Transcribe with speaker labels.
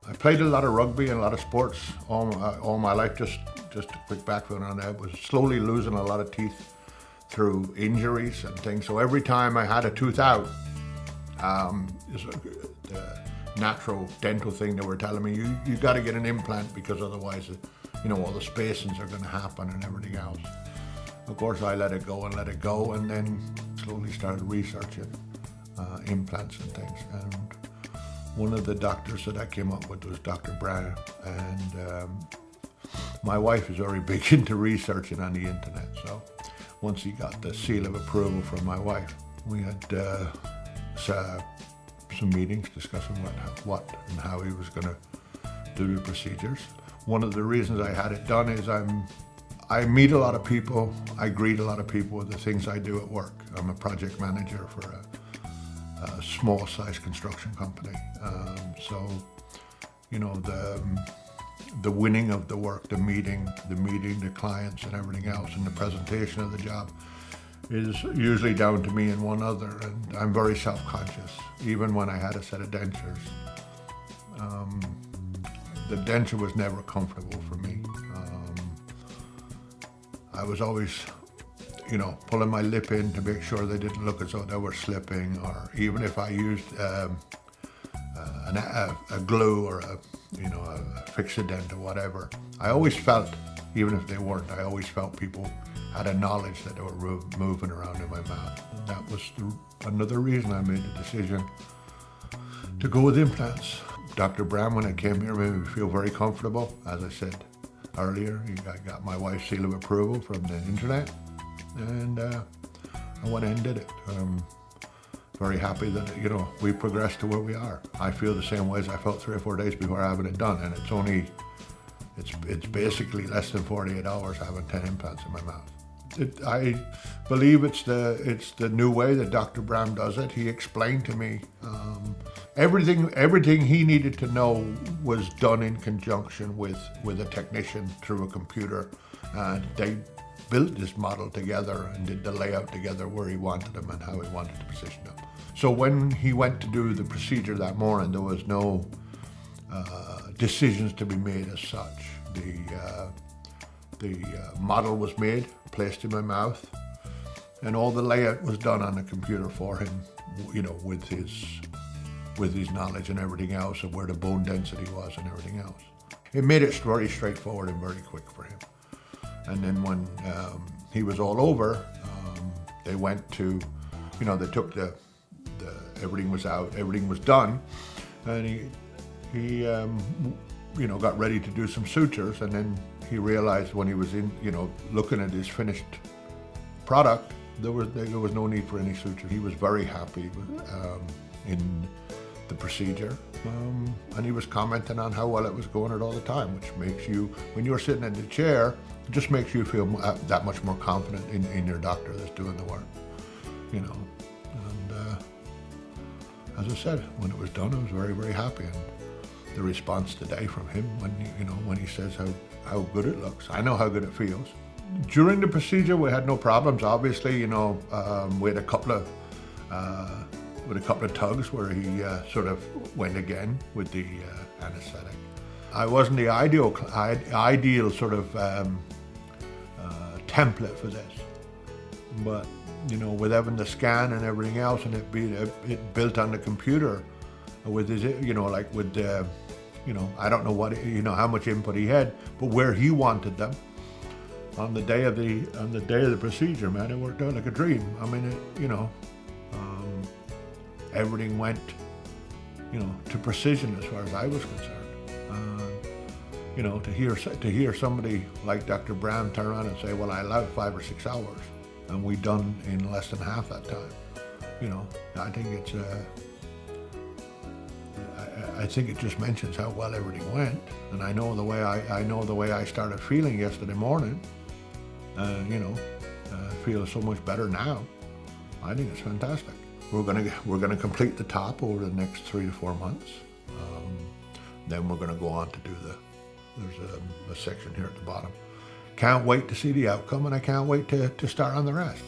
Speaker 1: I played a lot of rugby and a lot of sports all my life. Just a quick background on that. I was slowly losing a lot of teeth through injuries and things. So every time I had a tooth out, the natural dental thing they were telling me, you got to get an implant because otherwise, all the spacings are going to happen and everything else. Of course, I let it go, and then slowly started researching implants and things. And one of the doctors that I came up with was Dr. Brown, and my wife is very big into researching on the internet. So once he got the seal of approval from my wife, we had some meetings discussing what and how he was going to do the procedures. One of the reasons I had it done is I meet a lot of people, I greet a lot of people with the things I do at work. I'm a project manager for a small size construction company. So, the winning of the work, the meeting the clients and everything else, and the presentation of the job is usually down to me and one other, and I'm very self-conscious. Even when I had a set of dentures, the denture was never comfortable for me. I was always, pulling my lip in to make sure they didn't look as though they were slipping, or even if I used a glue or a Fix-A-Dent or whatever, I always felt, even if they weren't, I always felt people had a knowledge that they were moving around in my mouth. And that was another reason I made the decision to go with implants. Dr. Brown, when I came here, made me feel very comfortable. As I said earlier, I got my wife's seal of approval from the internet, and I went and did it. I'm very happy that we progressed to where we are. I feel the same way as I felt 3 or 4 days before having it done, and it's basically less than 48 hours having 10 implants in my mouth. I believe it's the new way that Dr. Brown does it. He explained to me everything he needed to know was done in conjunction with a technician through a computer. They built this model together and did the layout together where he wanted them and how he wanted to position them. So when he went to do the procedure that morning, there was no decisions to be made as such. The model was made, placed in my mouth, and all the layout was done on the computer for him, with his knowledge and everything else of where the bone density was and everything else. It made it very straightforward and very quick for him. And then when he was all over, they went to, they took the everything was out, everything was done, and he got ready to do some sutures, and then he realized when he was looking at his finished product, there was no need for any suture. He was very happy in the procedure, and he was commenting on how well it was going all the time, which makes you, when you're sitting in the chair, it just makes you feel that much more confident in your doctor that's doing the work, And as I said, when it was done, I was very, very happy. And the response today from him when he says how good it looks, I know how good it feels. During the procedure, we had no problems. Obviously, we had a couple of tugs where he sort of went again with the anesthetic. I wasn't the ideal sort of template for this, but with having the scan and everything else, and it built on the computer with his, like with the, I don't know what, how much input he had, but where he wanted them. On the day of the procedure, man, it worked out like a dream. I mean, everything went, to precision as far as I was concerned. To hear somebody like Dr. Brown turn around and say, well, I allowed 5 or 6 hours, and we done in less than half that time. I think it's I think it just mentions how well everything went, and I know the way I started feeling yesterday morning. Feel so much better now. I think it's fantastic. We're gonna complete the top over the next 3 to 4 months. Then we're gonna go on to do there's a section here at the bottom. Can't wait to see the outcome, and I can't wait to start on the rest.